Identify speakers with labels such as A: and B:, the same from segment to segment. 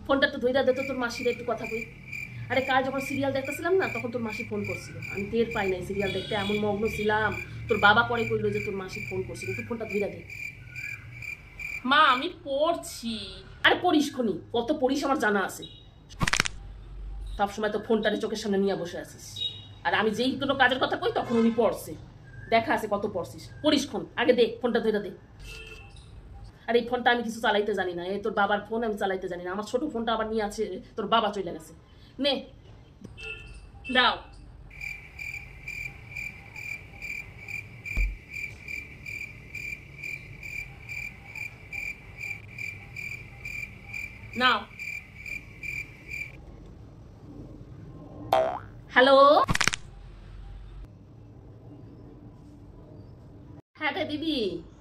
A: ফোনটা একটু ধইরা দে তো, তোর মাসির একটু কথা কই। আরে কাল যখন সিরিয়াল দেখতেছিলাম না, তখন তোর মাসি ফোন করছিল, আমি টের পাই নাই সিরিয়াল দেখতে, এমন মগ্ন ছিলাম। তোর বাবা পরে কইলো যে তোর মাসি ফোন করছিল, তুই ফোনটা ধইরা দে।
B: মা আমি পড়ছি।
A: আরে পড়িস খনি, কত পড়িস আমার জানা আছে। সবসময় তো ফোনটারে চোখের সামনে নিয়ে বসে আছিস, আর আমি যেই কোনো কাজের কথা কই তখন উনি পড়ছে, দেখা আছে কত পড়ছিস। পড়িস খন, আগে দে ফোনটা ধইরা দে। আর এই ফোনটা আমি কিছু চালাইতে জানি না, এই তোর বাবার ফোন আমি চালাইতে জানি না, আমার ছোট ফোনটা আবার নিয়ে আছে, তোর বাবা চলে গেছে। নে
B: দাও। নাও।
A: হ্যালো, হ্যাঁ রে দিদি,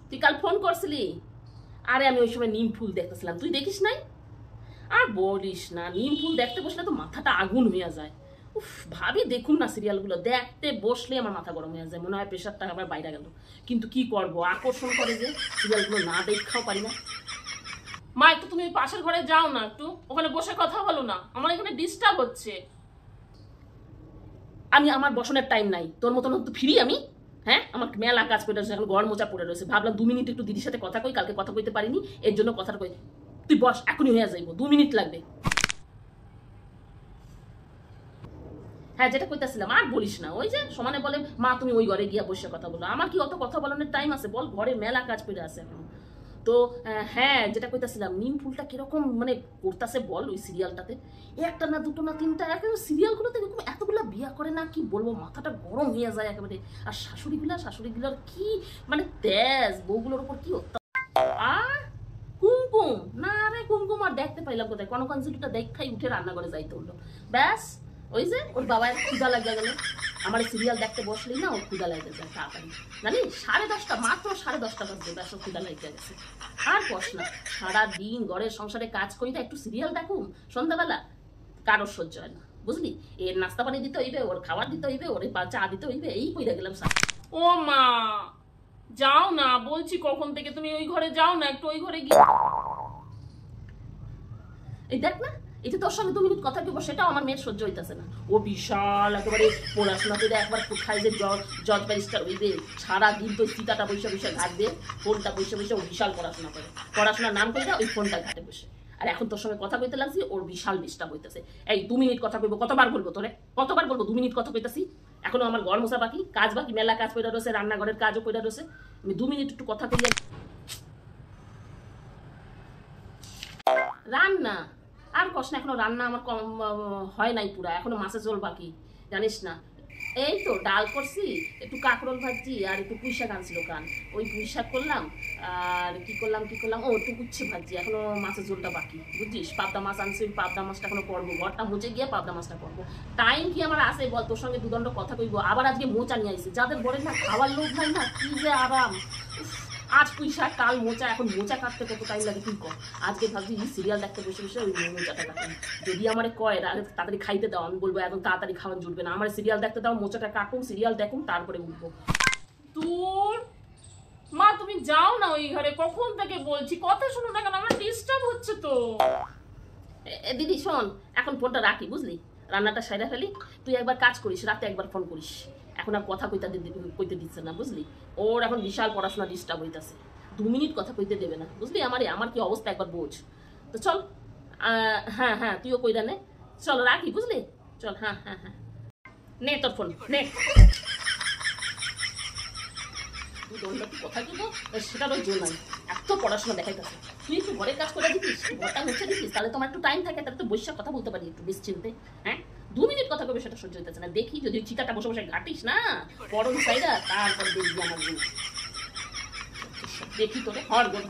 A: তুই কাল ফোন করছিলি? আরে আমি ওই সময় নিম ফুল দেখতেছিলাম, তুই দেখিস নাই? আর বলিস না, নিম ফুল দেখতে বসলে তো মাথাটা আগুন হয়ে যায়। উফ, ভাবি দেখুন না সিরিয়ালগুলো দেখতে বসলে আমার মাথা গরম হয়ে যায়, মনে হয় প্রেশারটা আবার বাইরে গেল। কিন্তু কি করব, আকর্ষণ করে যে সিরিয়ালগুলো না দেখাও পারি না।
B: মা একটু তুমি পাশের ঘরে যাও না, একটু ওখানে বসে কথা বলো না, আমার এখানে ডিস্টার্ব হচ্ছে।
A: আমি আমার বসনের টাইম নাই, তোর মতন তো ফিরি আমি। হ্যাঁ, আমার মেলা কাজ পড়ে রয়েছে, এখন গড় মোচা পড়ে রয়েছে, ভাবলাম 2 মিনিট একটু দিদির সাথে কথা কই, কালকে কথা কইতে পারিনি, এর জন্য কথাটা কই। তুই বস, এখনই হয়ে যাইব, 2 মিনিট লাগবে। হ্যাঁ, যেটা কইতাছিলাম, আর বলিস না, ওই যে সমানে বলে মা তুমি ওই ঘরে গিয়া বসে কথা বলো, আমার কি অত কথা বলানোর টাইম আছে বল, ঘরে মেলা কাজ পড়ে আছে এখন। তো হ্যাঁ, যেটা কইতাছিলাম, নিম ফুলটা কিরকম মানে করতেছে বল ওই সিরিয়ালটাতে, একটা না দুটো না তিনটা, একেবারে সিরিয়ালগুলোতে এরকম এতগুলা বিয়া করে না, কি বলবো, মাথাটা গরম হয়ে যায় একেবারে। আর শাশুড়িগুলার কি মানে তেজ, বউগুলোর উপর কি আর কুমকুম না রে, কুমকুম আর দেখতে পাইলাম কোথায়, কনকনসিলটা দেখাই উঠে রান্না করে যাইতে হলো, ব্যাস। ওই যে ওর বাবার ক্ষুদা লাগিয়া গেল, আমার সিরিয়াল দেখতে বসলেই না ওর ক্ষুদা লাগে যায় তাড়াতাড়ি, জানি 10:30, মাত্র 10:30 বাজবে, ব্যাস ওর ক্ষুদা লাগিয়া গেছে। আর বস না, সারাদিন ঘরের সংসারে কাজ করি না, একটু সিরিয়াল দেখুন সন্ধ্যাবেলা, কারোর সহ্য হয় না বুঝলি। এর নাস্তা পানি দিতে হইবে, ওর খাবার দিতে হইবে, ওর চা দিতে হইবে, এই কইরা গেলাম।
B: ও মা যাও না বলছি, কখন থেকে তুমি ওই ঘরে যাও না, একটু ওই ঘরে গিয়ে।
A: এই দেখ না, এই যে তোর সঙ্গে 2 মিনিট কথা বলবো, সেটাও আমার মেয়ের সহ্য হইতেছে না। ও বিশাল একেবারে পড়াশোনা করে একবার কোথায় যে জজ ব্যারিস্টার হইবে, সারাদিন তো চিতাটা বসে বসে ঘাটবে, ফোনটা বসে বসে ও বিশাল পড়াশোনা করে, পড়াশোনার নাম করে ওই ফোনটা ঘাটে বসে। আর এখন তোর সঙ্গে কথা কইতে লাগছি, ওর বিশাল ডিস্টার্ব হইতেছে। এই 2 মিনিট কথা কইবো, কতবার বলবো তোরে, কতবার বলবো 2 মিনিট কথা কইতাছি। এখনো আমার ঘর মোছা বাকি, কাজ বাকি, মেলা কাজ পড়ে রয়েছে, রান্নাঘরের কাজও পড়ে রয়েছে, আমি 2 মিনিট একটু কথা কইলে। রান্না আর কষ্ট না, এখনো রান্না আমার হয় নাই পুরা, এখনো মাছের ঝোল বাকি, জানিস না। এই তো ডাল করছি, একটু কাঁকরোল ভাজি, আর একটু পুঁই শাক আনছিল কান, ওই পুঁই শাক করলাম। আর কি করলাম, ও একটু উচ্ছে ভাজি, এখনো মাছের ঝোলটা বাকি বুঝছিস। পাবদা মাছ আনছি, ওই পাবদা মাছটা এখনো করবো, ঘরটা মুছে গিয়ে পাবদা মাছটা করবো। টাইম কি আমার আছে বল, তোর সঙ্গে দুদণ্ড কথা কইবো, আবার আজকে মোচা নিয়ে আইছি, যাদের ঘরে না খাওয়ার লোক নাই না, কি যে আরাম। আজ পুঁই শাক, কাল মোচা, এখন মোচা কাটতে কত টাইম লাগে তুই কর। আজকে ভাবছি সিরিয়াল দেখতে বসে বসে ওই মোচাটা কাটুন, যদি আমার কয় তাড়াতাড়ি খাইতে দাও, আমি বলবো এখন তাড়াতাড়ি খাওয়া জুটবে না, আমার সিরিয়াল দেখতে দাও, মোচাটা কাটুন, সিরিয়াল দেখুন, তারপরে উঠবো।
B: দূর মা তুমি যাও না ওই ঘরে, কখন থেকে বলছি, কথা শোনো না কেন, আমার ডিস্টার্ব হচ্ছে তো।
A: দিদি শোন, এখন ফোনটা রাখি বুঝলি, রান্নাটা সাইরা ফেলি, তুই একবার কাজ করিস, রাতে একবার ফোন করিস, এখন আর কথা কইতে দিচ্ছে না বুঝলি। ওর এখন বিশাল পড়াশোনা ডিস্টার্ব হইতাছে, 2 মিনিট কথা কইতে দেবে না বুঝলি, আমার কি অবস্থা একবার বোঝ। তো চল, হ্যাঁ হ্যাঁ তুইও কইরা নে, চল রাখি বুঝলি, চল, হ্যাঁ হ্যাঁ হ্যাঁ, নে তোর ফোন নে। কথা দিব সেটারও জোর নাই, এত পড়াশোনা দেখাইতেছে। তুই একটু ঘরের কাজ করে দিতিস, ঘরটা মুছে দিতিস, তাহলে তোমার একটু টাইম থাকে, তাহলে তো বৈশাখ কথা বলতে পারি একটু নিশ্চিন্তে। হ্যাঁ, 2 মিনিট কথা কবে সেটা সহ্য হইতেছে না, দেখি যদি চিতাটা বসে বসে ঘাটিস না পরন সাইডা, তারপর দেখবি আমার দেখি তোরে হর গোল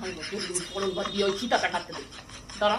A: পরন ঘর দিয়ে ওই চিতাটা কাটতে দেখি, দাঁড়া।